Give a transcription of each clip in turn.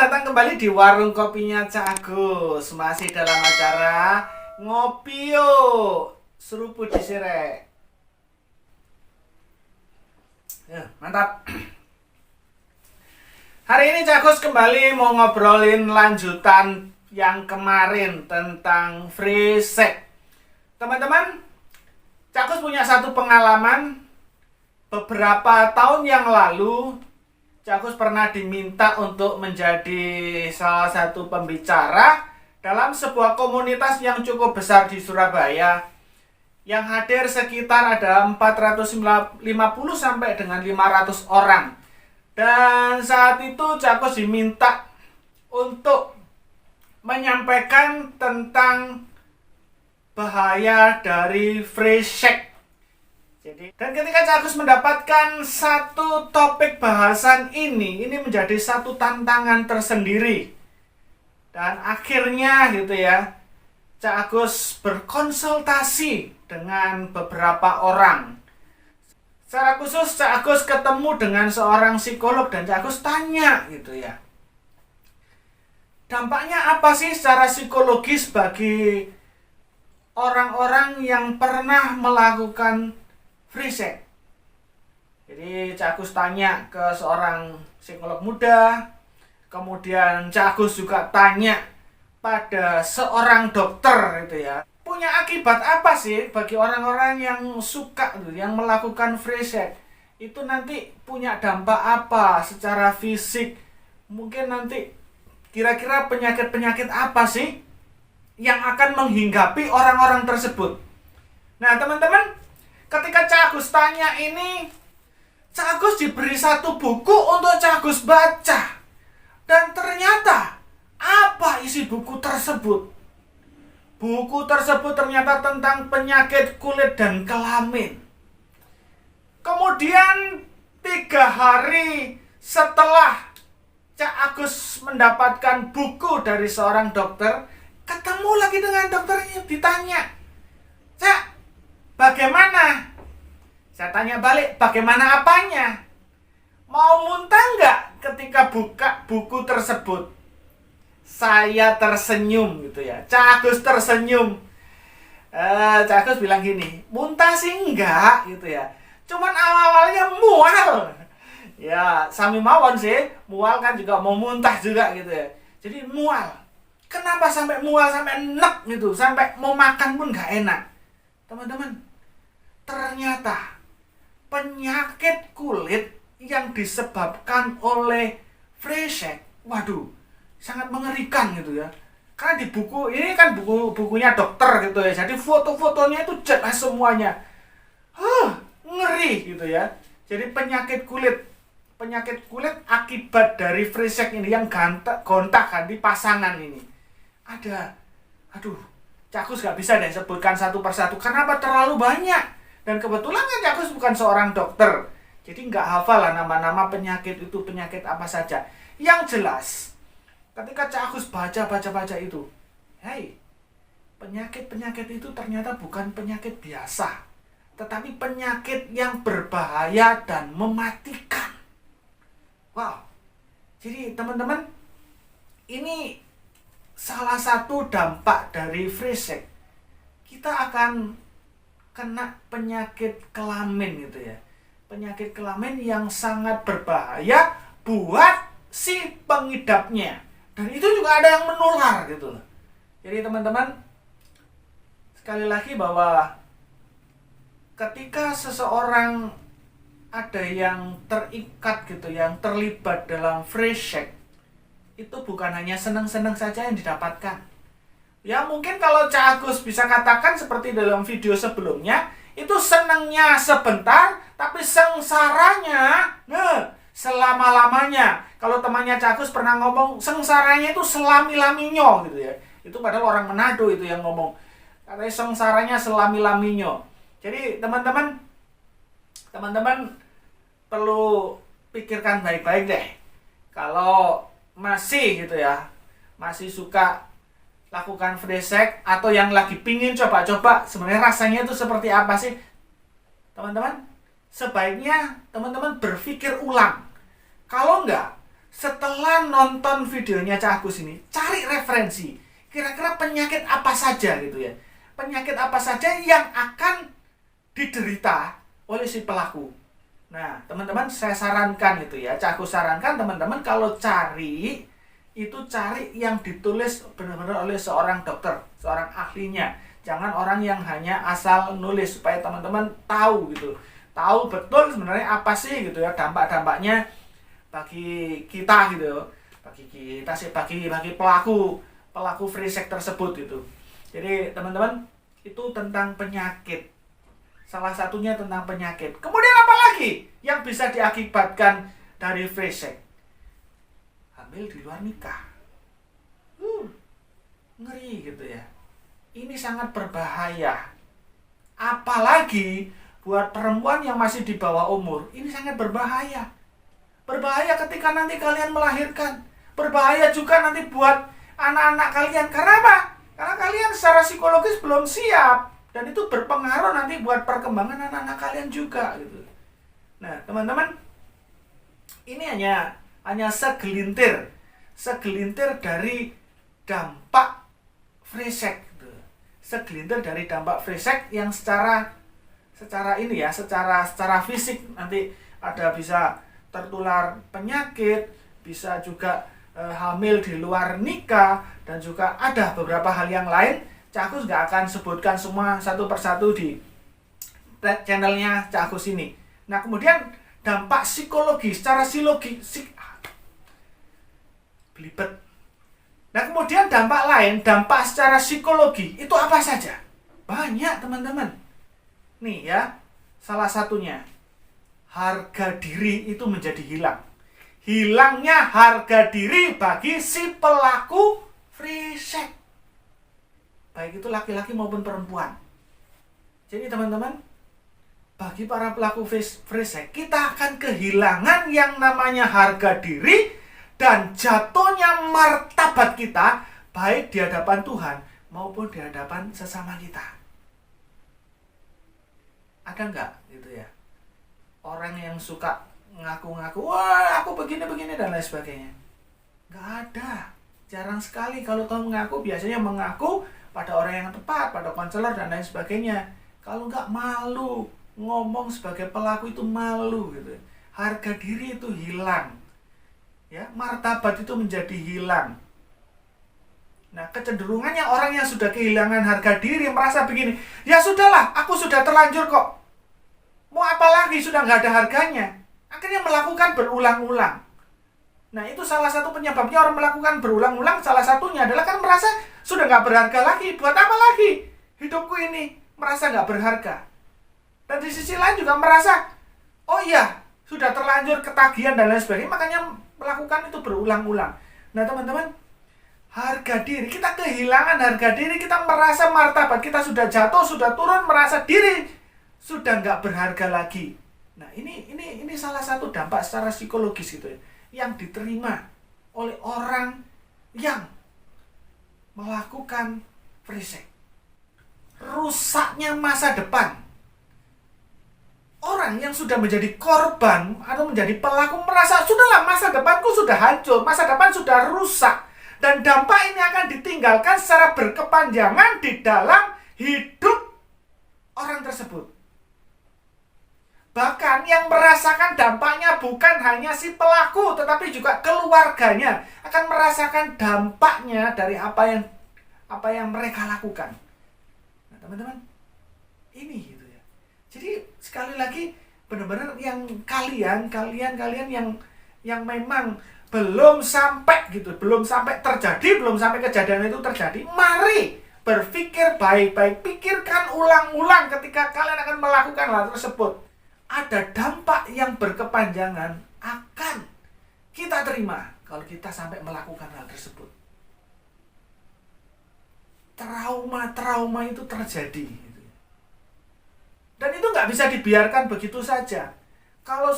datang kembali di warung kopinya Cak Agus. Masih dalam acara Ngopi Yuk. Seruput disirek. Ya, mantap. Hari ini Cak Agus kembali mau ngobrolin lanjutan yang kemarin tentang free sex. Teman-teman, Cak Agus punya satu pengalaman. Beberapa tahun yang lalu Cak Agus pernah diminta untuk menjadi salah satu pembicara dalam sebuah komunitas yang cukup besar di Surabaya. Yang hadir sekitar ada 450 sampai dengan 500 orang. Dan saat itu Cak Agus diminta untuk menyampaikan tentang bahaya dari free sex. Dan ketika Cak Agus mendapatkan satu topik bahasan ini menjadi satu tantangan tersendiri. Dan akhirnya gitu ya, Cak Agus berkonsultasi dengan beberapa orang. Secara khusus Cak Agus ketemu dengan seorang psikolog dan Cak Agus tanya gitu ya. Dampaknya apa sih secara psikologis bagi orang-orang yang pernah melakukan free sex? Jadi Cak Agus tanya ke seorang psikolog muda, kemudian Cak Agus juga tanya pada seorang dokter gitu ya. Punya akibat apa sih bagi orang-orang yang suka yang melakukan free sex? Itu nanti punya dampak apa secara fisik? Mungkin nanti kira-kira penyakit-penyakit apa sih yang akan menghinggapi orang-orang tersebut? Nah, teman-teman, ketika Cak Agus tanya ini, Cak Agus diberi satu buku untuk Cak Agus baca. Dan ternyata, apa isi buku tersebut? Buku tersebut ternyata tentang penyakit kulit dan kelamin. Kemudian 3 hari setelah Cak Agus mendapatkan buku dari seorang dokter, ketemu lagi dengan dokternya, ditanya, "Cak, bagaimana?" Saya tanya balik, bagaimana apanya? Mau muntah nggak ketika buka buku tersebut? Saya tersenyum gitu ya. Cak Agus tersenyum. Cak Agus bilang gini, muntah sih enggak gitu ya. Cuman awal-awalnya mual. Ya, sami mawon sih. Mual kan juga mau muntah juga gitu ya. Jadi mual. Kenapa sampai mual, sampai enek gitu, sampai mau makan pun nggak enak? Teman-teman, ternyata penyakit kulit yang disebabkan oleh free sex, waduh, sangat mengerikan gitu ya. Karena di buku ini kan bukunya dokter gitu ya. Jadi foto-fotonya itu jelas semuanya. Ngeri gitu ya. Jadi penyakit kulit akibat dari free sex ini yang gonta-ganti pasangan ini. Cak Agus gak bisa deh sebutkan satu persatu. Kenapa terlalu banyak? Dan kebetulan kan Cak Agus bukan seorang dokter. Jadi gak hafal lah nama-nama penyakit itu, penyakit apa saja. Yang jelas, ketika Cak Agus baca itu, penyakit-penyakit itu ternyata bukan penyakit biasa. Tetapi penyakit yang berbahaya dan mematikan. Wow. Jadi teman-teman, ini salah satu dampak dari free sex. Kita akan kena penyakit kelamin gitu ya. Penyakit kelamin yang sangat berbahaya buat si pengidapnya. Dan itu juga ada yang menular gitu loh. Jadi teman-teman, sekali lagi bahwa ketika seseorang ada yang terikat gitu, yang terlibat dalam free sex, itu bukan hanya senang-senang saja yang didapatkan. Ya mungkin kalau Cak Agus bisa katakan seperti dalam video sebelumnya, itu senangnya sebentar, tapi sengsaranya selama-lamanya. Kalau temannya Cak Agus pernah ngomong, sengsaranya itu selami-laminyo gitu ya. Itu padahal orang Manado itu yang ngomong. Katanya sengsaranya selami-laminyo. Jadi teman-teman perlu pikirkan baik-baik deh. Kalau masih gitu ya, masih suka lakukan free sex atau yang lagi pingin coba-coba sebenarnya rasanya itu seperti apa sih, teman-teman? Sebaiknya teman-teman berpikir ulang. Kalau enggak, setelah nonton videonya Cak Agus ini, cari referensi. Kira-kira penyakit apa saja gitu ya. Penyakit apa saja yang akan diderita oleh si pelaku. Nah, teman-teman saya sarankan gitu ya. Cak Agus sarankan teman-teman kalau cari, itu cari yang ditulis benar-benar oleh seorang dokter, seorang ahlinya. Jangan orang yang hanya asal nulis, supaya teman-teman tahu gitu. Tahu betul sebenarnya apa sih gitu ya dampak-dampaknya bagi kita gitu, bagi kita sih, bagi pelaku free sex tersebut gitu. Jadi teman-teman, itu tentang penyakit, salah satunya tentang penyakit. Kemudian apa lagi yang bisa diakibatkan dari free sex? Hamil di luar nikah. Ngeri gitu ya. Ini sangat berbahaya, apalagi buat perempuan yang masih di bawah umur. Ini sangat berbahaya. Berbahaya ketika nanti kalian melahirkan. Berbahaya juga nanti buat anak-anak kalian. Karena apa? Karena kalian secara psikologis belum siap. Dan itu berpengaruh nanti buat perkembangan anak-anak kalian juga gitu. Nah, teman-teman, ini hanya segelintir dari dampak free sex gitu. Segelintir dari dampak free sex yang secara ini ya, secara fisik nanti ada bisa tertular penyakit, bisa juga hamil di luar nikah, dan juga ada beberapa hal yang lain. Cak Agus nggak akan sebutkan semua satu persatu di channelnya Cak Agus ini. Nah, kemudian dampak psikologi, secara belibet. Nah, kemudian dampak lain, dampak secara psikologi, itu apa saja? Banyak, teman-teman. Nih ya, salah satunya, harga diri itu menjadi hilang. Hilangnya harga diri bagi si pelaku free sex, baik itu laki-laki maupun perempuan. Jadi teman-teman, bagi para pelaku free sex, kita akan kehilangan yang namanya harga diri dan jatuhnya martabat kita, baik di hadapan Tuhan maupun di hadapan sesama kita. Ada nggak gitu ya orang yang suka ngaku-ngaku, wah aku begini dan lain sebagainya? Nggak ada. Jarang sekali kalau kamu mengaku, biasanya mengaku pada orang yang tepat, pada konselor dan lain sebagainya. Kalau nggak, malu ngomong sebagai pelaku, itu malu gitu. Harga diri itu hilang, ya, martabat itu menjadi hilang. Nah, kecenderungannya orang yang sudah kehilangan harga diri merasa begini, ya sudahlah, aku sudah terlanjur kok, mau apa lagi, sudah nggak ada harganya. Akhirnya melakukan berulang-ulang. Nah, itu salah satu penyebabnya orang melakukan berulang-ulang. Salah satunya adalah kan merasa sudah nggak berharga lagi. Buat apa lagi hidupku ini? Merasa nggak berharga. Dan di sisi lain juga merasa, oh iya, sudah terlanjur ketagihan dan lain sebagainya, makanya melakukan itu berulang-ulang. Nah, teman-teman, harga diri, kita kehilangan harga diri, kita merasa martabat kita sudah jatuh, sudah turun, merasa diri sudah nggak berharga lagi. Nah, ini salah satu dampak secara psikologis gitu ya, yang diterima oleh orang yang melakukan free sex. Rusaknya masa depan. Orang yang sudah menjadi korban atau menjadi pelaku merasa, sudahlah, masa depanku sudah hancur, masa depan sudah rusak. Dan dampak ini akan ditinggalkan secara berkepanjangan di dalam hidup orang tersebut. Bahkan yang merasakan dampaknya bukan hanya si pelaku, tetapi juga keluarganya akan merasakan dampaknya dari apa yang mereka lakukan. Nah, teman-teman, ini gitu ya. Jadi sekali lagi, benar-benar yang kalian yang memang belum sampai terjadi, belum sampai kejadian itu terjadi, mari berpikir baik-baik, pikirkan ulang-ulang ketika kalian akan melakukan hal tersebut. Ada dampak yang berkepanjangan akan kita terima kalau kita sampai melakukan hal tersebut. Trauma itu terjadi. Dan itu nggak bisa dibiarkan begitu saja. Kalau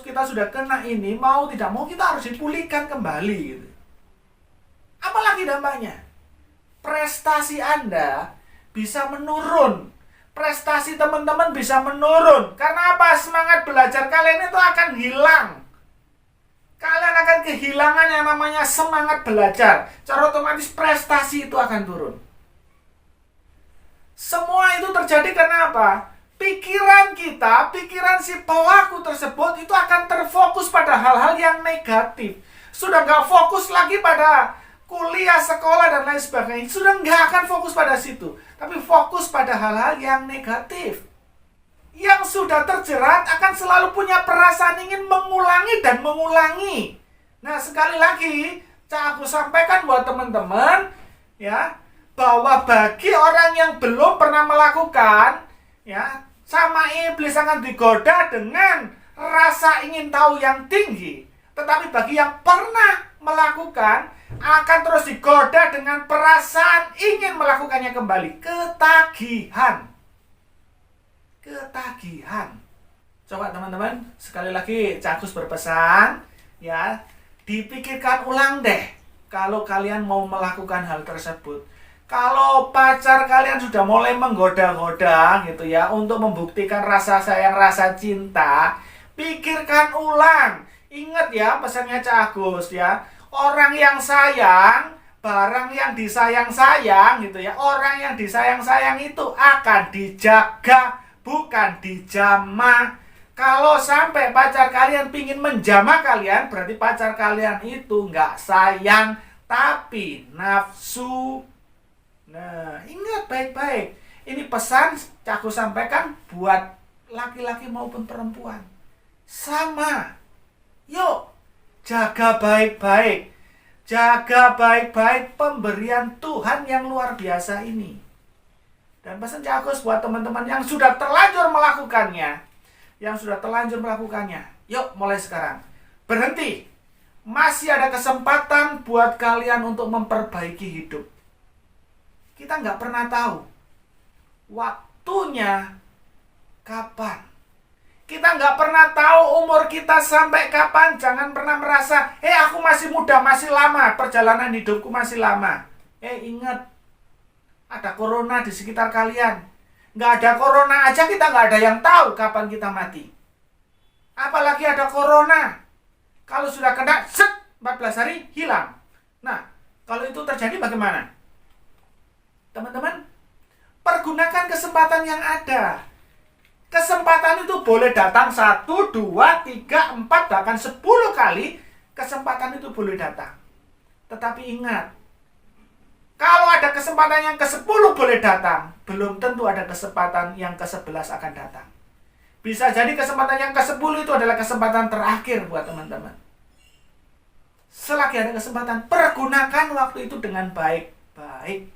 kita sudah kena ini, mau tidak mau kita harus dipulihkan kembali gitu. Apalagi dampaknya? Prestasi Anda bisa menurun. Prestasi teman-teman bisa menurun. Karena apa? Semangat belajar kalian itu akan hilang. Kalian akan kehilangan yang namanya semangat belajar. Secara otomatis prestasi itu akan turun. Semua itu terjadi karena apa? Pikiran kita, pikiran si pelaku tersebut itu akan terfokus pada hal-hal yang negatif. Sudah nggak fokus lagi pada kuliah, sekolah, dan lain sebagainya. Sudah nggak akan fokus pada situ. Tapi fokus pada hal-hal yang negatif. Yang sudah terjerat akan selalu punya perasaan ingin mengulangi dan mengulangi. Nah, sekali lagi, aku sampaikan buat teman-teman, ya, bahwa bagi orang yang belum pernah melakukan, ya, sama iblis akan digoda dengan rasa ingin tahu yang tinggi. Tetapi bagi yang pernah melakukan, akan terus digoda dengan perasaan ingin melakukannya kembali. Ketagihan. Coba teman-teman, sekali lagi Cakus berpesan, ya, dipikirkan ulang deh kalau kalian mau melakukan hal tersebut. Kalau pacar kalian sudah mulai menggoda-goda gitu ya untuk membuktikan rasa sayang, rasa cinta, pikirkan ulang. Ingat ya pesannya Cakus ya, orang yang sayang, barang yang disayang-sayang gitu ya, orang yang disayang-sayang itu akan dijaga, bukan dijamah. Kalau sampai pacar kalian pingin menjamah kalian, berarti pacar kalian itu nggak sayang, tapi nafsu. Nah, ingat baik-baik. Ini pesan aku sampaikan buat laki-laki maupun perempuan. Sama. Yuk, jaga baik-baik. Jaga baik-baik pemberian Tuhan yang luar biasa ini. Dan pesan Cakus buat teman-teman yang sudah terlanjur melakukannya. Yuk mulai sekarang. Berhenti. Masih ada kesempatan buat kalian untuk memperbaiki hidup. Kita nggak pernah tahu waktunya kapan. Kita nggak pernah tahu umur kita sampai kapan. Jangan pernah merasa, aku masih muda, masih lama. Perjalanan hidupku masih lama. Ingat. Ada corona di sekitar kalian. Nggak ada corona aja kita nggak ada yang tahu kapan kita mati. Apalagi ada corona. Kalau sudah kena, 14 hari hilang. Nah, kalau itu terjadi bagaimana? Teman-teman, pergunakan kesempatan yang ada. Kesempatan itu boleh datang 1, 2, 3, 4, bahkan 10 kali. Kesempatan itu boleh datang. Tetapi ingat, kalau ada kesempatan yang ke-10 boleh datang, belum tentu ada kesempatan yang ke-11 akan datang. Bisa jadi kesempatan yang ke-10 itu adalah kesempatan terakhir buat teman-teman. Selagi ada kesempatan, pergunakan waktu itu dengan baik-baik.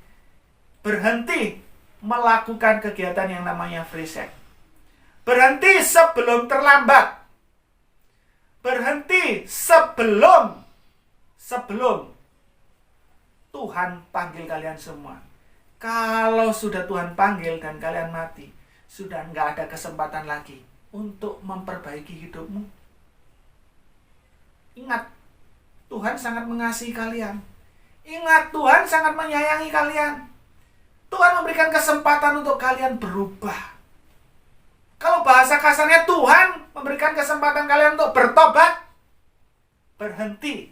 Berhenti melakukan kegiatan yang namanya free sex. Berhenti sebelum terlambat. Berhenti sebelum Tuhan panggil kalian semua. Kalau sudah Tuhan panggil dan kalian mati, sudah nggak ada kesempatan lagi untuk memperbaiki hidupmu. Ingat, Tuhan sangat mengasihi kalian. Ingat, Tuhan sangat menyayangi kalian. Tuhan memberikan kesempatan untuk kalian berubah. Kalau bahasa kasarnya, Tuhan memberikan kesempatan kalian untuk bertobat. Berhenti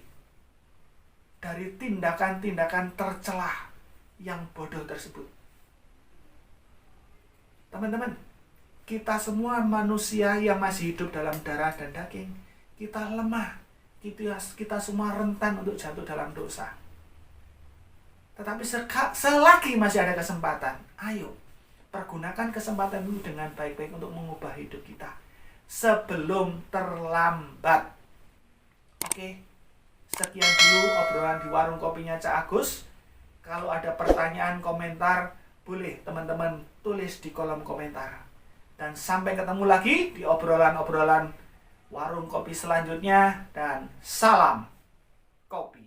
dari tindakan-tindakan tercelah yang bodoh tersebut. Teman-teman, kita semua manusia yang masih hidup dalam darah dan daging. Kita lemah. Kita semua rentan untuk jatuh dalam dosa. Tetapi selagi masih ada kesempatan, ayo pergunakan kesempatan itu dengan baik-baik untuk mengubah hidup kita sebelum terlambat. Oke, sekian dulu obrolan di warung kopinya Cak Agus. Kalau ada pertanyaan, komentar, boleh teman-teman tulis di kolom komentar. Dan sampai ketemu lagi di obrolan-obrolan warung kopi selanjutnya. Dan salam kopi.